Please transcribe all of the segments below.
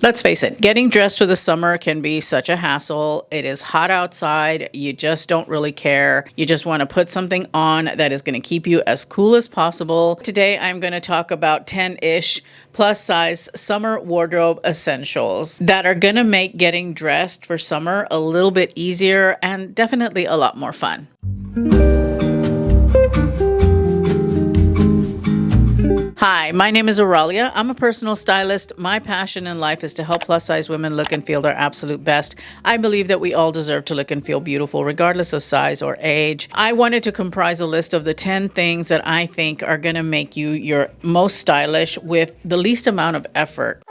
Let's face it, getting dressed for the summer can be such a hassle. It is hot outside. You just don't really care. You just want to put something on that is going to keep you as cool as possible. Today, I'm going to talk about 10-ish plus size summer wardrobe essentials that are going to make getting dressed for summer a little bit easier and definitely a lot more fun. Hi, my name is Oralia. I'm a personal stylist. My passion in life is to help plus size women look and feel their absolute best. I believe that we all deserve to look and feel beautiful regardless of size or age. I wanted to comprise a list of the 10 things that I think are going to make you your most stylish with the least amount of effort.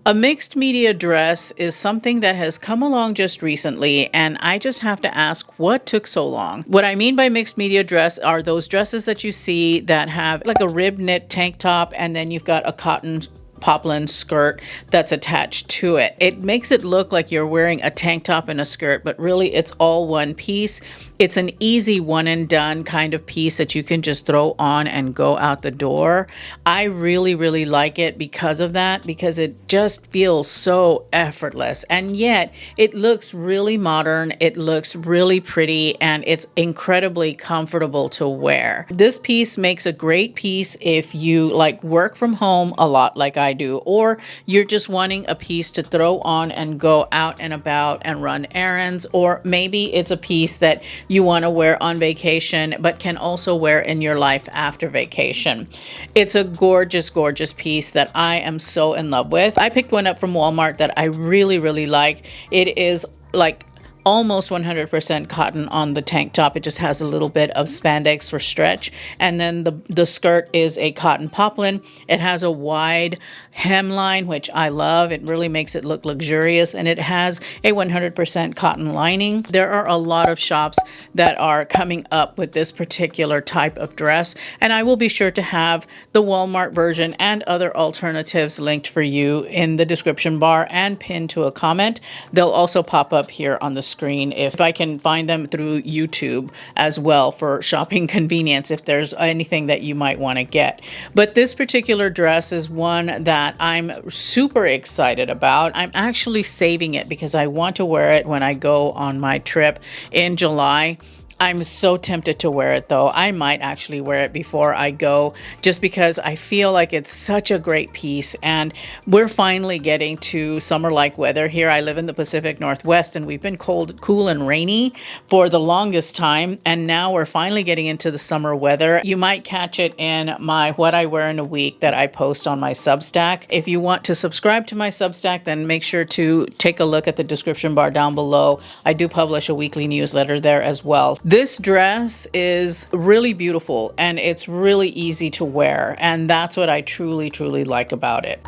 A mixed media dress is something that has come along just recently, and I just have to ask, what took so long? What I mean by mixed media dress are those dresses that you see that have like a rib knit tank top, and then you've got a cotton poplin skirt that's attached to it. It makes it look like you're wearing a tank top and a skirt, but really it's all one piece. It's an easy one and done kind of piece that you can just throw on and go out the door. I really like it because of that, because it just feels so effortless, and yet it looks really modern. It looks really pretty, and it's incredibly comfortable to wear. This piece makes a great piece if you like work from home a lot like I do, or you're just wanting a piece to throw on and go out and about and run errands, or maybe it's a piece that you want to wear on vacation but can also wear in your life after vacation. It's a gorgeous piece that I am so in love with. I picked one up from Walmart that I really like. It is like almost 100% cotton on the tank top. It just has a little bit of spandex for stretch. And then the skirt is a cotton poplin. It has a wide hemline, which I love. It really makes it look luxurious. And it has a 100% cotton lining. There are a lot of shops that are coming up with this particular type of dress. And I will be sure to have the Walmart version and other alternatives linked for you in the description bar and pinned to a comment. They'll also pop up here on the screen if I can find them through YouTube as well for shopping convenience if there's anything that you might want to get. But this particular dress is one that I'm super excited about. I'm actually saving it because I want to wear it when I go on my trip in July. I'm so tempted to wear it though. I might actually wear it before I go just because I feel like it's such a great piece, and we're finally getting to summer-like weather here. I live in the Pacific Northwest and we've been cold, cool and rainy for the longest time, and now we're finally getting into the summer weather. You might catch it in my What I Wear in a Week that I post on my Substack. If you want to subscribe to my Substack, then make sure to take a look at the description bar down below. I do publish a weekly newsletter there as well. This dress is really beautiful and it's really easy to wear, and that's what I truly like about it.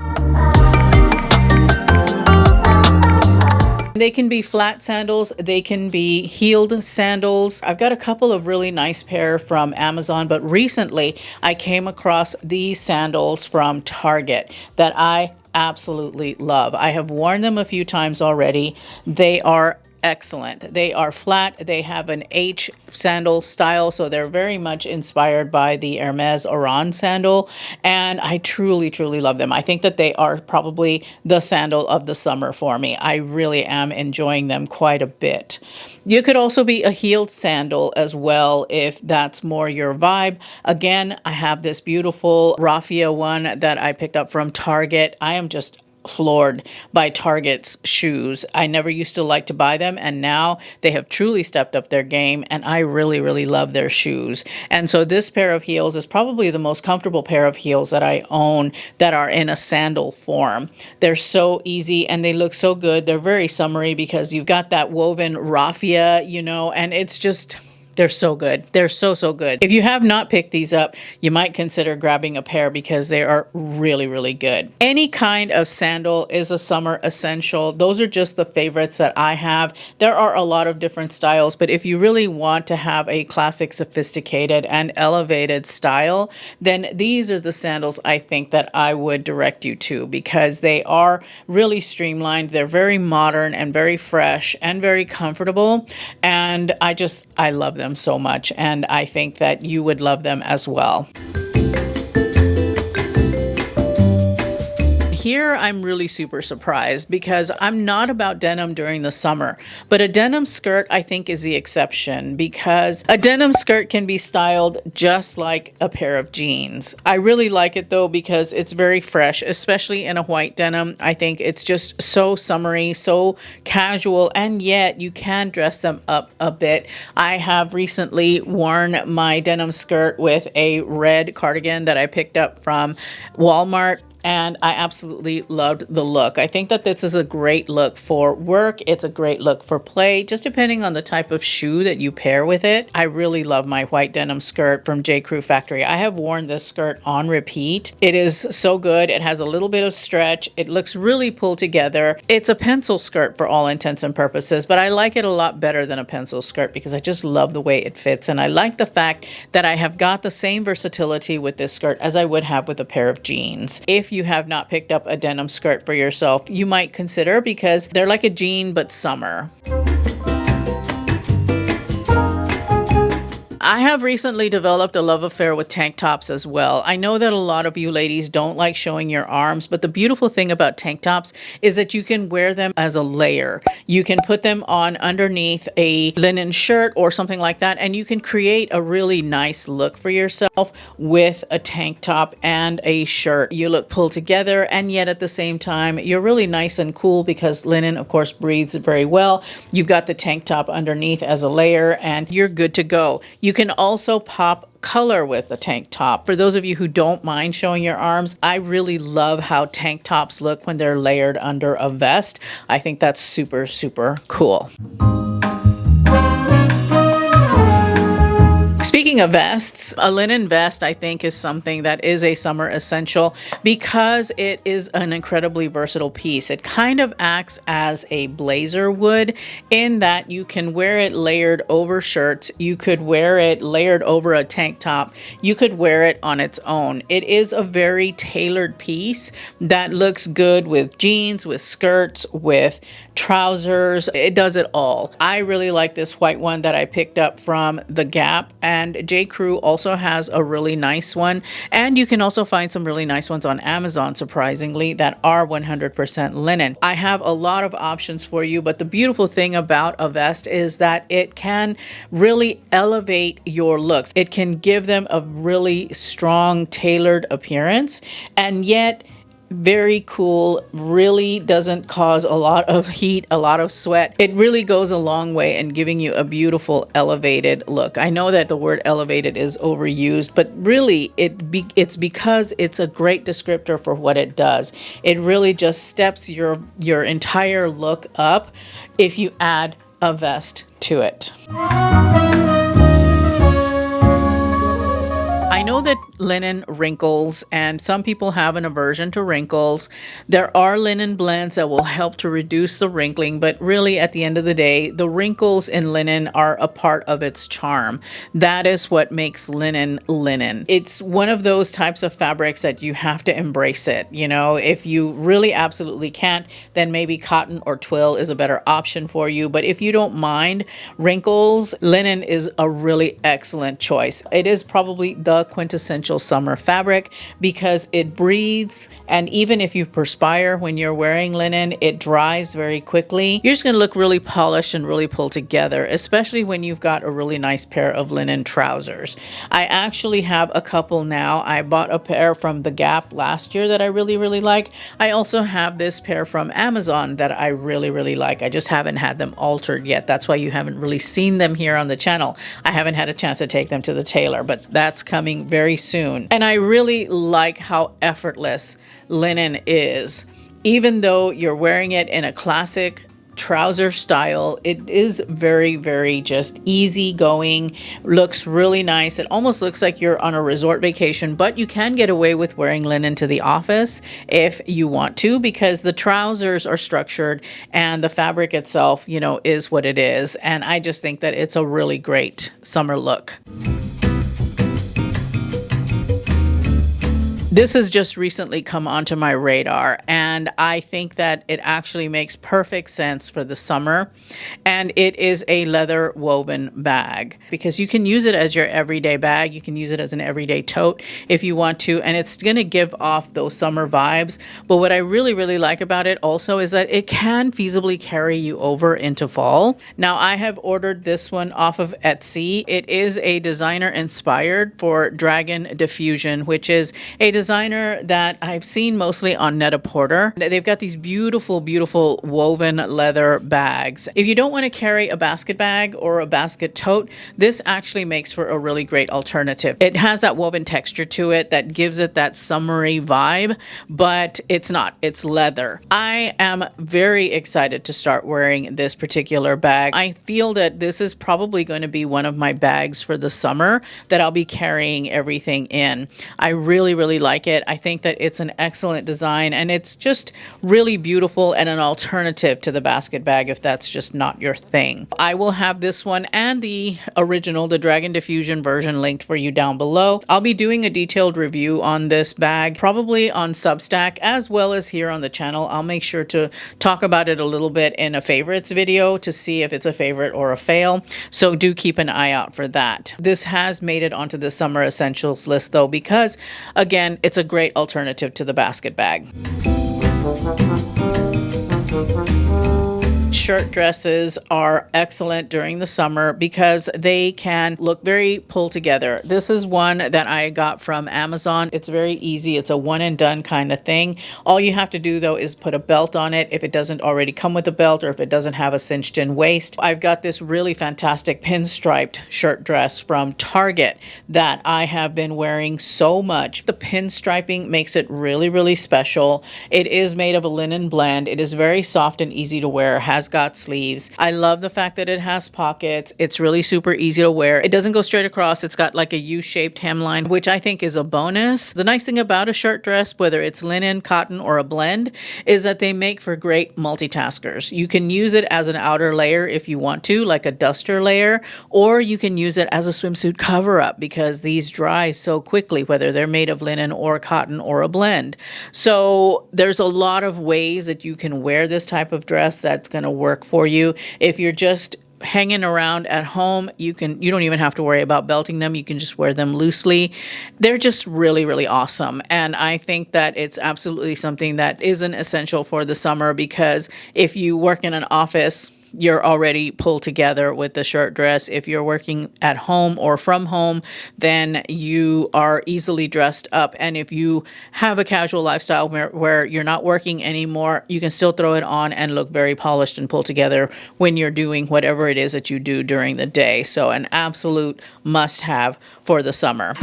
They can be flat sandals, they can be heeled sandals. I've got a couple of really nice pair from Amazon, but recently I came across these sandals from Target that I absolutely love. I have worn them a few times already. They are excellent. They are flat. They have an H sandal style, so they're very much inspired by the Hermes Oran sandal, and I truly love them. I think that they are probably the sandal of the summer for me. I really am enjoying them quite a bit. You could also be a heeled sandal as well if that's more your vibe. Again, I have this beautiful raffia one that I picked up from Target. I am just floored by Target's shoes. I never used to like to buy them, and now they have truly stepped up their game, and I really love their shoes. And so this pair of heels is probably the most comfortable pair of heels that I own that are in a sandal form. They're so easy and they look so good. They're very summery because you've got that woven raffia, you know, and it's just... they're so good. They're so good. If you have not picked these up, you might consider grabbing a pair because they are really good. Any kind of sandal is a summer essential. Those are just the favorites that I have. There are a lot of different styles, but if you really want to have a classic, sophisticated, and elevated style, then these are the sandals I think that I would direct you to because they are really streamlined. They're very modern and very fresh and very comfortable, and I love them so much, and I think that you would love them as well. here I'm really super surprised because I'm not about denim during the summer, but a denim skirt I think is the exception because a denim skirt can be styled just like a pair of jeans. I really like it though because it's very fresh, especially in a white denim. I think it's just so summery, so casual, and yet you can dress them up a bit. I have recently worn my denim skirt with a red cardigan that I picked up from Walmart, and I absolutely loved the look. I think that this is a great look for work. It's a great look for play, just depending on the type of shoe that you pair with it. I really love my white denim skirt from J. Crew Factory. I have worn this skirt on repeat. It is so good. It has a little bit of stretch. It looks really pulled together. It's a pencil skirt for all intents and purposes, but I like it a lot better than a pencil skirt because I just love the way it fits. And I like the fact that I have got the same versatility with this skirt as I would have with a pair of jeans. If you have not picked up a denim skirt for yourself, you might consider because they're like a jean but summer. I have recently developed a love affair with tank tops as well. I know that a lot of you ladies don't like showing your arms, but the beautiful thing about tank tops is that you can wear them as a layer. You can put them on underneath a linen shirt or something like that, and you can create a really nice look for yourself with a tank top and a shirt. You look pulled together, and yet at the same time, you're really nice and cool because linen, of course, breathes very well. You've got the tank top underneath as a layer, and you're good to go. You can also pop color with a tank top. For those of you who don't mind showing your arms, I really love how tank tops look when they're layered under a vest. I think that's super, super cool. Speaking of vests, a linen vest I think is something that is a summer essential because it is an incredibly versatile piece. It kind of acts as a blazer would in that you can wear it layered over shirts, you could wear it layered over a tank top, you could wear it on its own. It is a very tailored piece that looks good with jeans, with skirts, with trousers. It does it all. I really like this white one that I picked up from The Gap, and J. Crew also has a really nice one, and you can also find some really nice ones on Amazon, surprisingly, that are 100% linen. I have a lot of options for you, but the beautiful thing about a vest is that it can really elevate your looks. It can give them a really strong, tailored appearance, and yet very cool, really doesn't cause a lot of heat, a lot of sweat. It really goes a long way in giving you a beautiful elevated look. I know that the word elevated is overused, but really it's because it's a great descriptor for what it does. It really just steps your entire look up if you add a vest to it. I know that linen wrinkles, and some people have an aversion to wrinkles. There are linen blends that will help to reduce the wrinkling, but really at the end of the day, the wrinkles in linen are a part of its charm. That is what makes linen linen. It's one of those types of fabrics that you have to embrace it. You know, if you really absolutely can't, then maybe cotton or twill is a better option for you. But if you don't mind wrinkles, linen is a really excellent choice. It is probably the quintessential summer fabric because it breathes, and even if you perspire when you're wearing linen, it dries very quickly. You're just going to look really polished and really pulled together, especially when you've got a really nice pair of linen trousers. I actually have a couple now. I bought a pair from The Gap last year that I really like. I also have this pair from Amazon that I really like. I just haven't had them altered yet. That's why you haven't really seen them here on the channel. I haven't had a chance to take them to the tailor, but that's coming very soon. And I really like how effortless linen is. Even though you're wearing it in a classic trouser style, it is very just easy going, looks really nice. It almost looks like you're on a resort vacation, but you can get away with wearing linen to the office if you want to, because the trousers are structured and the fabric itself, you know, is what it is. And I just think that it's a really great summer look. This has just recently come onto my radar, and I think that it actually makes perfect sense for the summer. And it is a leather woven bag because you can use it as your everyday bag. You can use it as an everyday tote if you want to, and it's going to give off those summer vibes. But what I really, really like about it also is that it can feasibly carry you over into fall. Now, I have ordered this one off of Etsy. It is a designer inspired for Dragon Diffusion, which is a designer that I've seen mostly on Net-a-Porter. They've got these beautiful, beautiful woven leather bags. If you don't want to carry a basket bag or a basket tote, this actually makes for a really great alternative. It has that woven texture to it that gives it that summery vibe, but it's not. It's leather. I am very excited to start wearing this particular bag. I feel that this is probably going to be one of my bags for the summer that I'll be carrying everything in. I really, really like it. I think that it's an excellent design, and it's just really beautiful and an alternative to the basket bag if that's just not your thing. I will have this one and the original, the Dragon Diffusion version, linked for you down below. I'll be doing a detailed review on this bag, probably on Substack as well as here on the channel. I'll make sure to talk about it a little bit in a favorites video to see if it's a favorite or a fail. So do keep an eye out for that. This has made it onto the summer essentials list though, because again, it's a great alternative to the basket bag. Shirt dresses are excellent during the summer because they can look very pulled together. This is one that I got from Amazon. It's very easy. It's a one and done kind of thing. All you have to do though is put a belt on it if it doesn't already come with a belt or if it doesn't have a cinched in waist. I've got this really fantastic pinstriped shirt dress from Target that I have been wearing so much. The pinstriping makes it really, really special. It is made of a linen blend. It is very soft and easy to wear, has got sleeves. I love the fact that it has pockets. It's really super easy to wear. It doesn't go straight across. It's got like a U-shaped hemline, which I think is a bonus. The nice thing about a shirt dress, whether it's linen, cotton, or a blend, is that they make for great multitaskers. You can use it as an outer layer if you want to, like a duster layer, or you can use it as a swimsuit cover-up because these dry so quickly, whether they're made of linen or cotton or a blend. So there's a lot of ways that you can wear this type of dress that's going to work for you. If you're just hanging around at home, you don't even have to worry about belting them. You can just wear them loosely. They're just really, really awesome. And I think that it's absolutely something that isn't essential for the summer because if you work in an office, you're already pulled together with the shirt dress. If you're working at home or from home, then you are easily dressed up. And if you have a casual lifestyle where you're not working anymore, you can still throw it on and look very polished and pulled together when you're doing whatever it is that you do during the day. So an absolute must-have for the summer.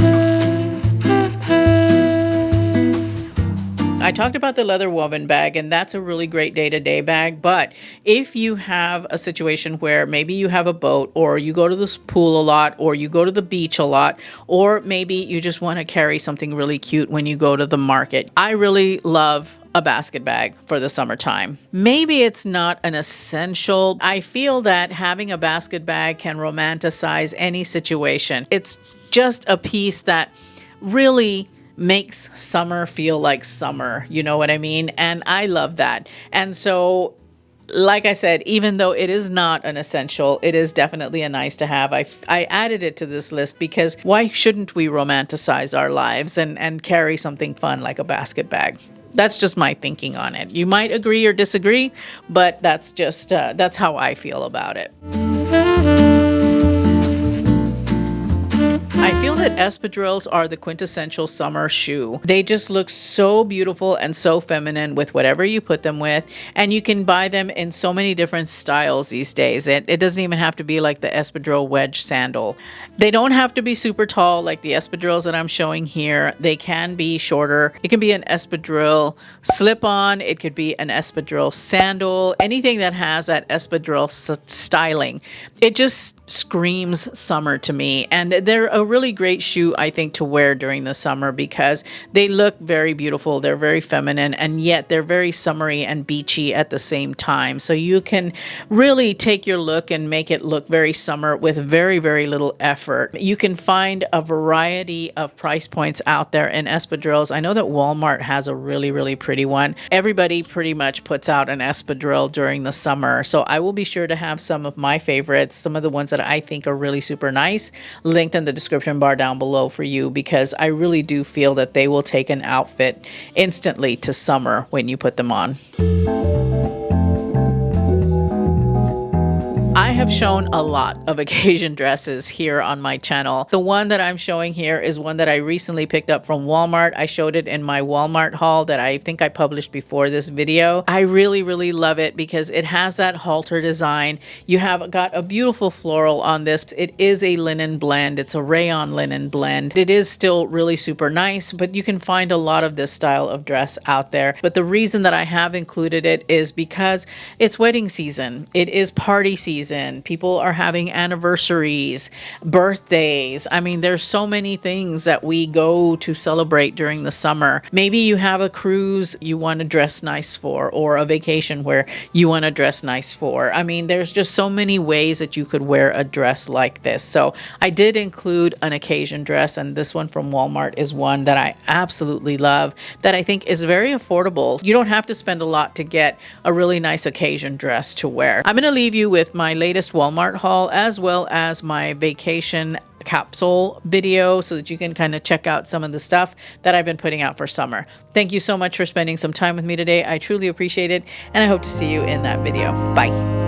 I talked about the leather woven bag, and that's a really great day-to-day bag. But if you have a situation where maybe you have a boat or you go to the pool a lot or you go to the beach a lot, or maybe you just want to carry something really cute when you go to the market, I really love a basket bag for the summertime. Maybe it's not an essential. I feel that having a basket bag can romanticize any situation. It's just a piece that really makes summer feel like summer, you know what I mean? And I love that. And so, like I said, even though it is not an essential, it is definitely a nice to have. I added it to this list because why shouldn't we romanticize our lives and carry something fun like a basket bag? That's just my thinking on it. You might agree or disagree, but that's just, that's how I feel about it. I feel that espadrilles are the quintessential summer shoe. They just look so beautiful and so feminine with whatever you put them with. And you can buy them in so many different styles these days. It doesn't even have to be like the espadrille wedge sandal. They don't have to be super tall like the espadrilles that I'm showing here. They can be shorter. It can be an espadrille slip-on. It could be an espadrille sandal. Anything that has that espadrille styling. It just screams summer to me. And they're a really great shoe, I think, to wear during the summer because they look very beautiful. They're very feminine, and yet they're very summery and beachy at the same time. So you can really take your look and make it look very summer with very, very little effort. You can find a variety of price points out there in espadrilles. I know that Walmart has a really, really pretty one. Everybody pretty much puts out an espadrille during the summer. So I will be sure to have some of my favorites, some of the ones that I think are really super nice, linked in the description bar down below for you, because I really do feel that they will take an outfit instantly to summer when you put them on. I have shown a lot of occasion dresses here on my channel. The one that I'm showing here is one that I recently picked up from Walmart. I showed it in my Walmart haul that I think I published before this video. I really, really love it because it has that halter design. You have got a beautiful floral on this. It is a linen blend. It's a rayon linen blend. It is still really super nice, but you can find a lot of this style of dress out there. But the reason that I have included it is because it's wedding season. It is party season. People are having anniversaries, birthdays. I mean, there's so many things that we go to celebrate during the summer. Maybe you have a cruise you want to dress nice for, or a vacation where you want to dress nice for. I mean, there's just so many ways that you could wear a dress like this. So I did include an occasion dress, and this one from Walmart is one that I absolutely love, that I think is very affordable. You don't have to spend a lot to get a really nice occasion dress to wear. I'm going to leave you with my latest Walmart haul as well as my vacation capsule video so that you can kind of check out some of the stuff that I've been putting out for summer. Thank you so much for spending some time with me today. I truly appreciate it, and I hope to see you in that video. Bye.